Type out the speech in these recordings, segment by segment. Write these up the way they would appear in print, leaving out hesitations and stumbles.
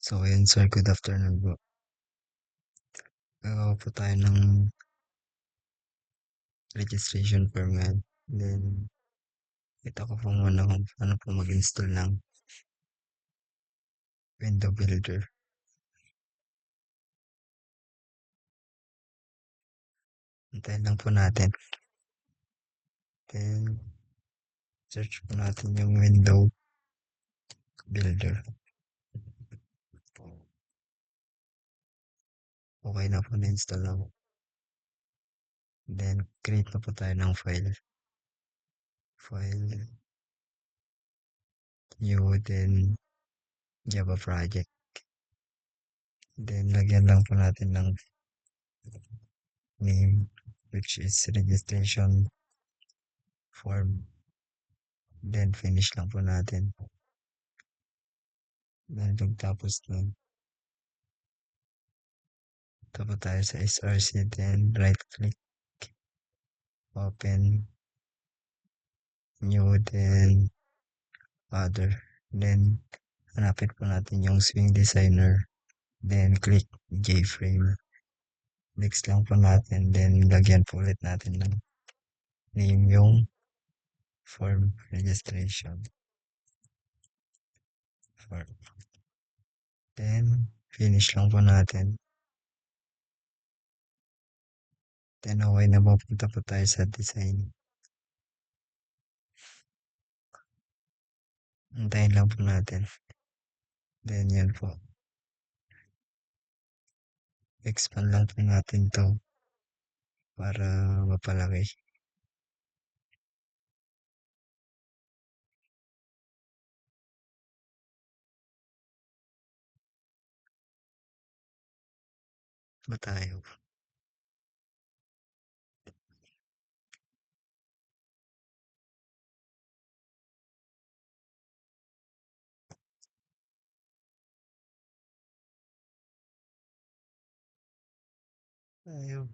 So ayun sir, good afternoon po. Gagawa po tayo ng registration form ngayon. Then, kita ko po muna kung paano po mag-install ng window builder. Hintayin lang po natin. Then, search po natin yung window builder. Okay na po, na-install na po. Then, create na po tayo ng file. File, new, then Java project. Then, lagyan lang po natin ng name, which is registration form. Then, finish lang po natin. Then, pagtapos nun, tapos tayo sa SRC, then right click, open, new, then other. Then, hanapin po natin yung swing designer. Then, click JFrame. Next lang po natin. Then, lagyan po ulit natin ng name yung form registration. Form. Then, finish lang po natin. Then, okay na po. Punta po tayo sa design. Antayin lang po natin. Then, yan po. Expand lang po natin to para mapalaki. Ba tayo? Tayo.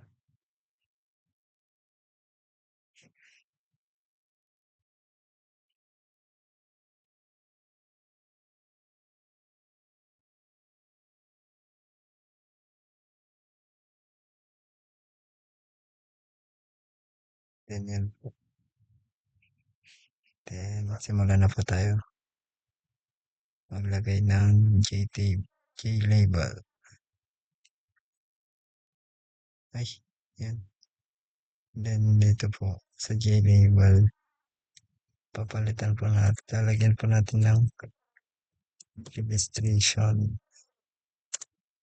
Then, po. Then, simulan na po tayo. Maglagay ng J-label. Ay, yan. Then, dito po, sa J-label, papalitan po natin, lalagyan po natin ng registration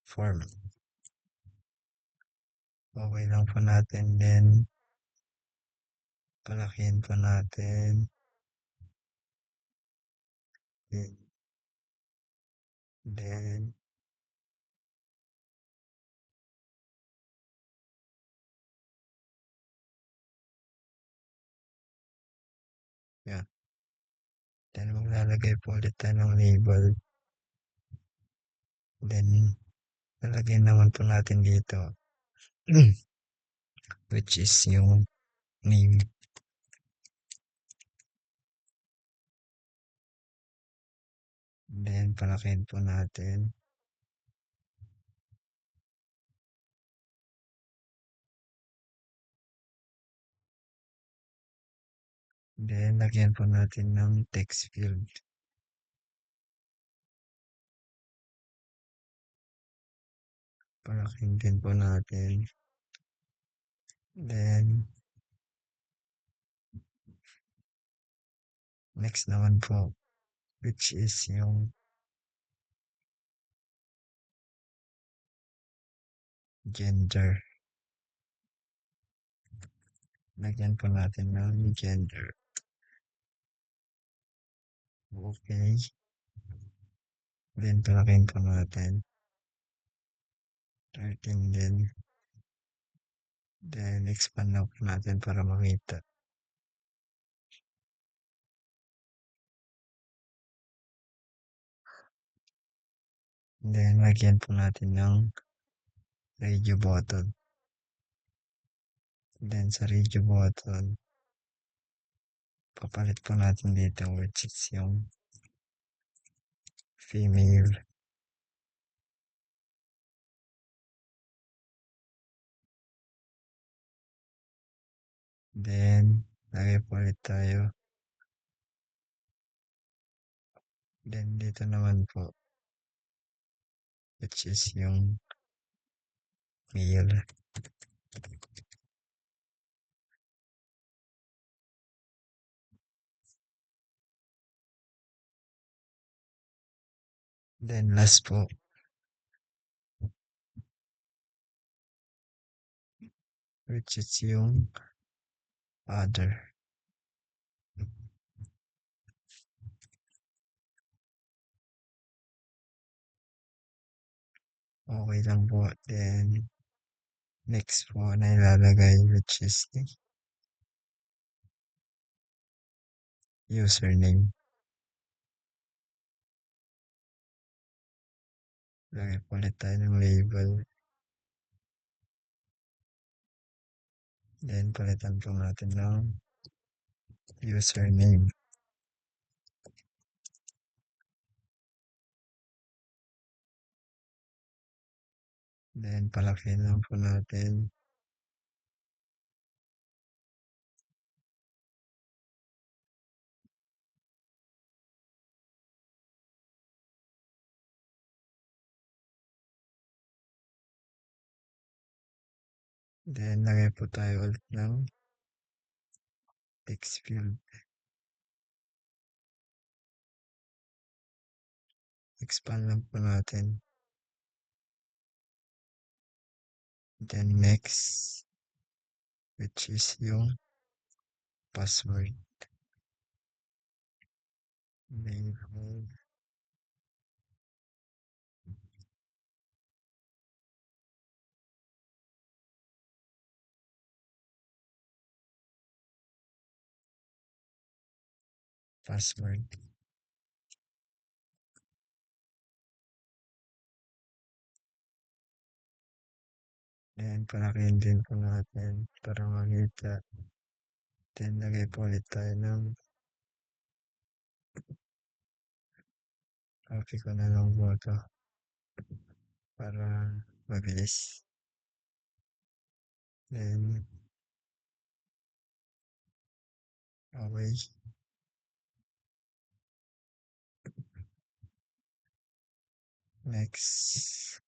form. Okay lang po natin. Then, palakihin po natin. Then, yan. Then, maglalagay po ulit tayo ng label. Then, lalagyan naman po natin dito. Which is yung name. Then, palakihin po natin. Then, lagyan po natin ng text field. Palakihin din po natin. Then, next naman po, which is yung gender. Lagyan po natin ng gender. Okay. Then, palakihin po natin. 13 din. Then, expand na po natin para makita. Then, lagyan po natin ng radio button. Then, sa radio button, papalit po natin dito which is yung female. Then, lagay po ulit tayo. Then, dito naman po, which is yung meal. Then, last po, which is yung other. Okay lang po. Then, next po na ilalagay, which is the username. Lagay po ulit tayo ng label. Then, palitan po natin ng username. Then, palakihin lang po natin. Then, lagay po tayo ulit ng text field. Expand lang po natin. Then, next, which is yung password. Label. Password. Then, palakihin din po natin para makita. Then, lagay po ulit tayo ng copy ko na lang po ito para mabilis. Then, okay. Next.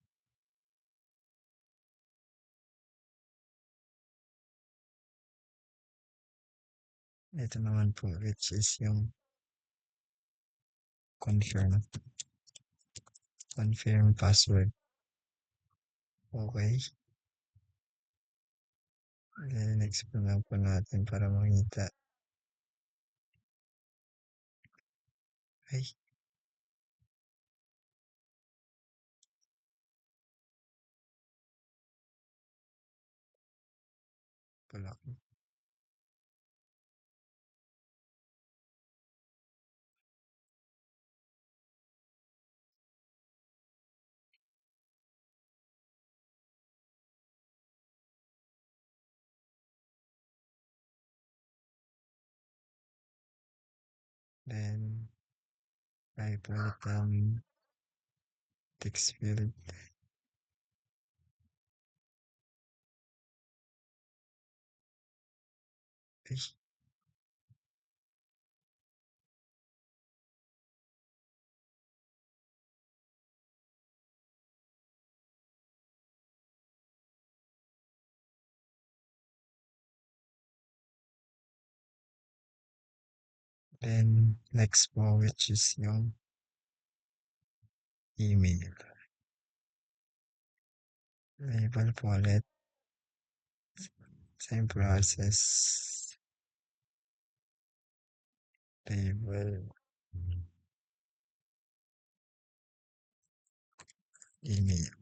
Ito naman po, which is yung confirm. Confirm password. Okay. Then, next po lang po natin para makita. Ay, palaki. Then, lagay po ulit ang text field. Ay, then, next po, which is yung email. Label po ulit. Same process. Label. Email.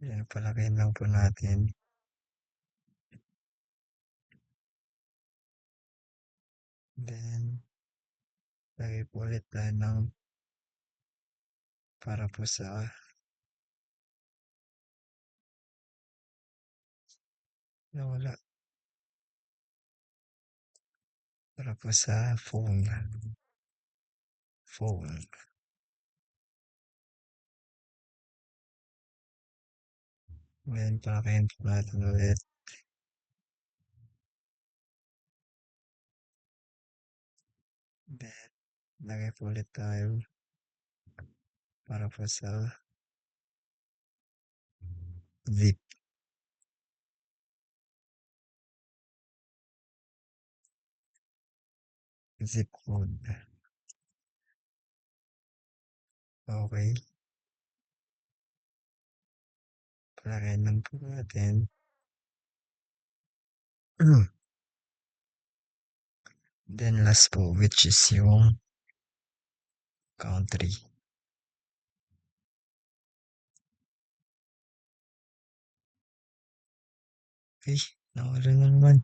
Yan, palakihin lang po natin. Then, lagay po ulit tayo ng para po sa nawala. Para po sa phone. Phone. Then, palakihin po natin ulit. Then, lagay po ulit tayo para po sa zip, zip code. Okay. Palakihin lang po natin. Then, last po, which is yung country. Okay, nawala na naman.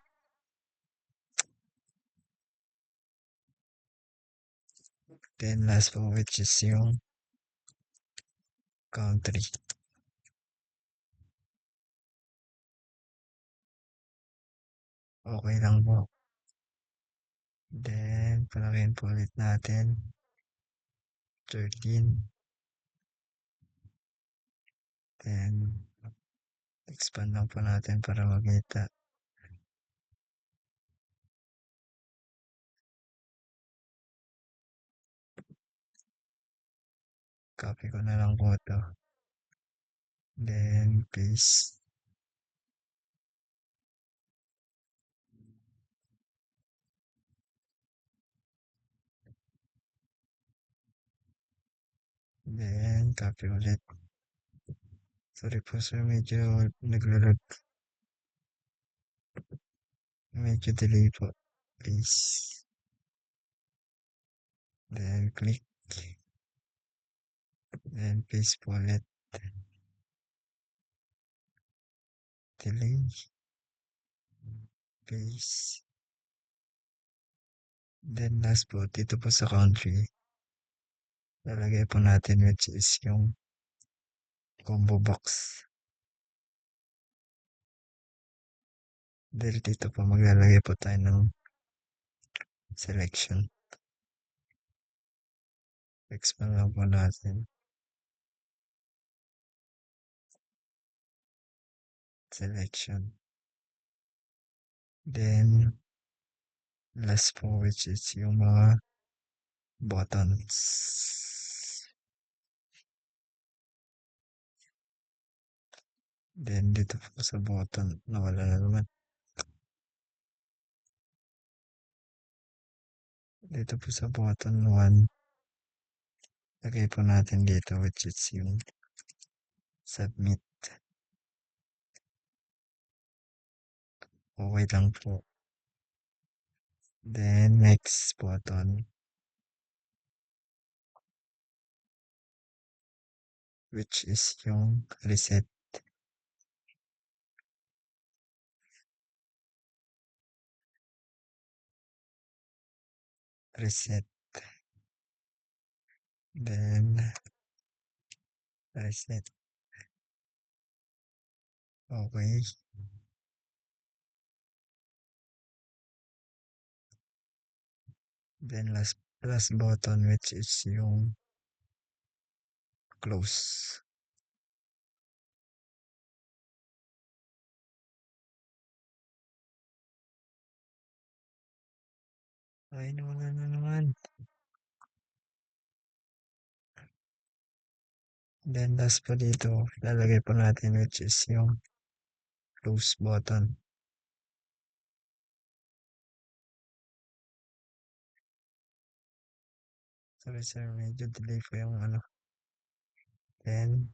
Then, last po, which is yung country. Okay lang po. Then, palakihin po ulit natin. 13. Then, expand lang po natin para makita. Copy ko na lang po ito. Then, paste. Then, copy ulit. Sorry po sir, medyo naglalag. Medyo delay po. Please. Then, click. Then, paste po ulit. Delay. Paste. Then, last po, dito po sa country. Lalagay po natin which is yung combo box. Dahil dito po maglalagay po tayo ng selection. Expand lang po natin. Selection. Then, last po which is yung mga buttons. Then, dito po sa button, nawala na naman. Dito po sa button 1, lagay po natin dito which is yung submit. Okay lang po. Then, next button, which is yung reset. Reset. Then, reset. Okay. Then, last button which is yung close. Ay, nawala na naman. Then, last po dito, lalagay po natin which is yung close button. Sorry sir, medyo delay po yung ano. Then,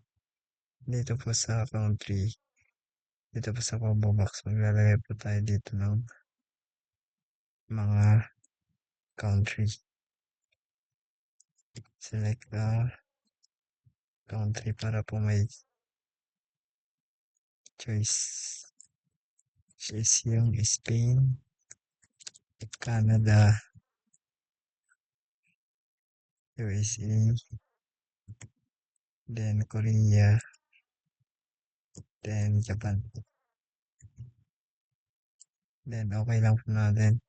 dito po sa country, dito po sa combo box, maglalagay po tayo dito ng mga country. Select country para po may choice. Choice yung Spain, Canada, USA, then Korea, then Japan. Then okay lang po natin.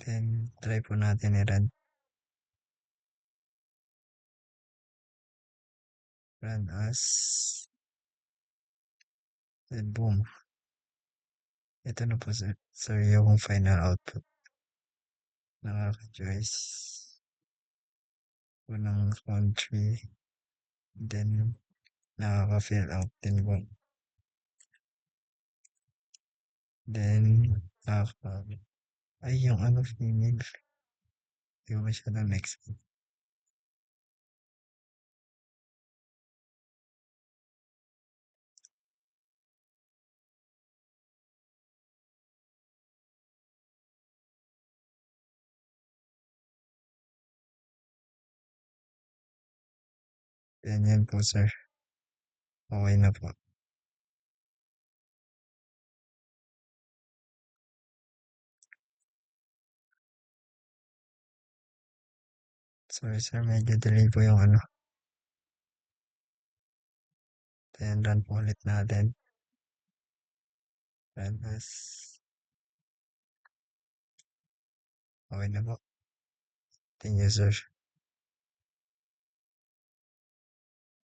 Then try po natin i-run. Run as Then boom, ito na po sir yung final output. Nakaka-choice. Unang country, then nakaka-fill out din po. Then, ay yung ano female, di ko masyadong next. Ganyan po sir, okay na po. Sorry sir, medyo delay po yung ano. Then run po ulit natin. Run as. Okay na po. Thank you sir.